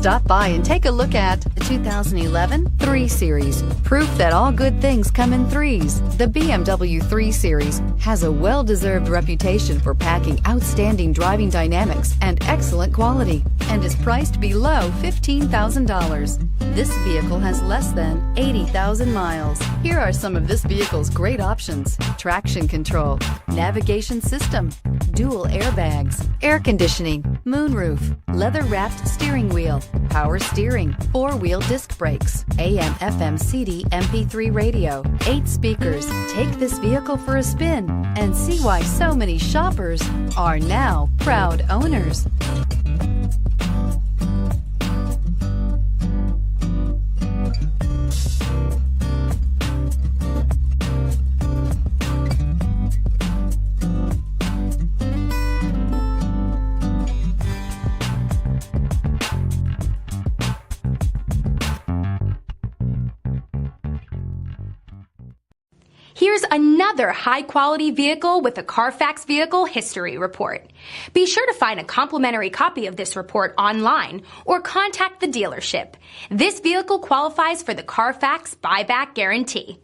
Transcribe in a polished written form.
Stop by and take a look at the 2011 3 Series. Proof that all good things come in threes. The BMW 3 Series has a well-deserved reputation for packing outstanding driving dynamics and excellent quality, and is priced below $15,000. This vehicle has less than 80,000 miles. Here are some of this vehicle's great options: traction control, navigation system, dual airbags, air conditioning, moonroof, leather-wrapped steering wheel, power steering, 4-wheel disc brakes, AM/FM CD MP3 radio, 8 speakers. Take this vehicle for a spin and see why so many shoppers are now proud owners. Here's another high-quality vehicle with a Carfax Vehicle History Report. Be sure to find a complimentary copy of this report online or contact the dealership. This vehicle qualifies for the Carfax Buyback Guarantee.